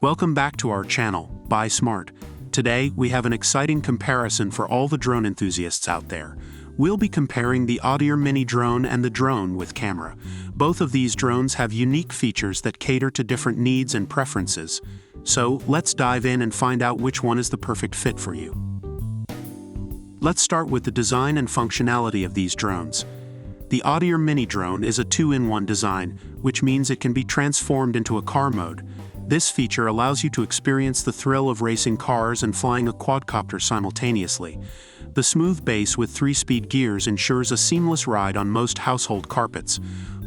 Welcome back to our channel, Buy Smart. Today, we have an exciting comparison for all the drone enthusiasts out there. We'll be comparing the Oddire Mini Drone and the drone with camera. Both of these drones have unique features that cater to different needs and preferences. So, let's dive in and find out which one is the perfect fit for you. Let's start with the design and functionality of these drones. The Oddire Mini Drone is a 2-in-1 design, which means it can be transformed into a car mode. This feature allows you to experience the thrill of racing cars and flying a quadcopter simultaneously. The smooth base with 3-speed gears ensures a seamless ride on most household carpets.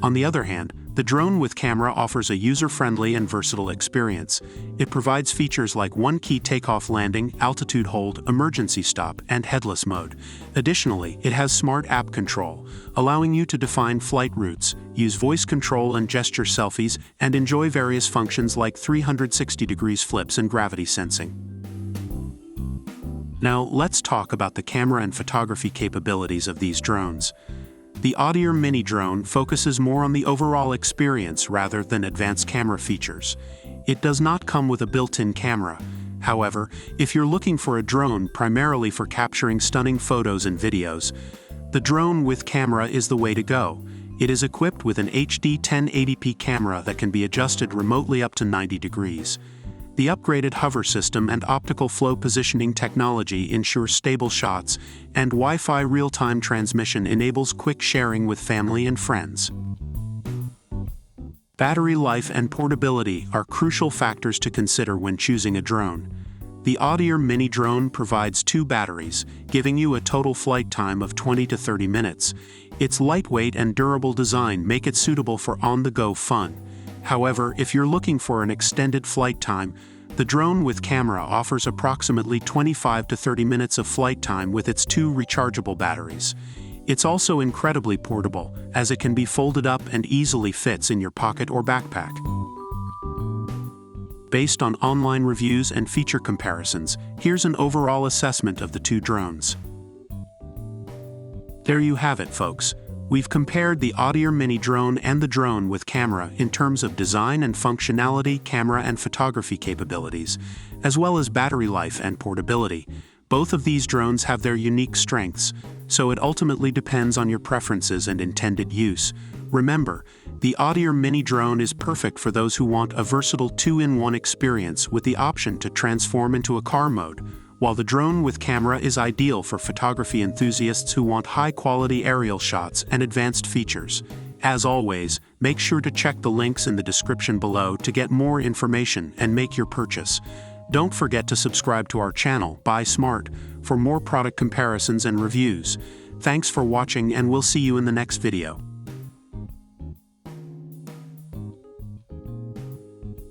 On the other hand, the drone with camera offers a user-friendly and versatile experience. It provides features like one-key takeoff landing, altitude hold, emergency stop, and headless mode. Additionally, it has smart app control, allowing you to define flight routes, use voice control and gesture selfies, and enjoy various functions like 360 degrees flips and gravity sensing. Now, let's talk about the camera and photography capabilities of these drones. The Oddire Mini Drone focuses more on the overall experience rather than advanced camera features. It does not come with a built-in camera. However, if you're looking for a drone primarily for capturing stunning photos and videos, the drone with camera is the way to go. It is equipped with an HD 1080p camera that can be adjusted remotely up to 90 degrees. The upgraded hover system and optical flow positioning technology ensure stable shots, and Wi-Fi real-time transmission enables quick sharing with family and friends. Battery life and portability are crucial factors to consider when choosing a drone. The Oddire Mini Drone provides 2 batteries, giving you a total flight time of 20 to 30 minutes. Its lightweight and durable design make it suitable for on-the-go fun. However, if you're looking for an extended flight time, the drone with camera offers approximately 25 to 30 minutes of flight time with its 2 rechargeable batteries. It's also incredibly portable, as it can be folded up and easily fits in your pocket or backpack. Based on online reviews and feature comparisons, here's an overall assessment of the 2 drones. There you have it, folks. We've compared the Oddire Mini Drone and the drone with camera in terms of design and functionality, camera and photography capabilities, as well as battery life and portability. Both of these drones have their unique strengths, so it ultimately depends on your preferences and intended use. Remember, the Oddire Mini Drone is perfect for those who want a versatile 2-in-1 experience with the option to transform into a car mode, while the drone with camera is ideal for photography enthusiasts who want high-quality aerial shots and advanced features. As always, make sure to check the links in the description below to get more information and make your purchase. Don't forget to subscribe to our channel, Buy Smart, for more product comparisons and reviews. Thanks for watching, and we'll see you in the next video.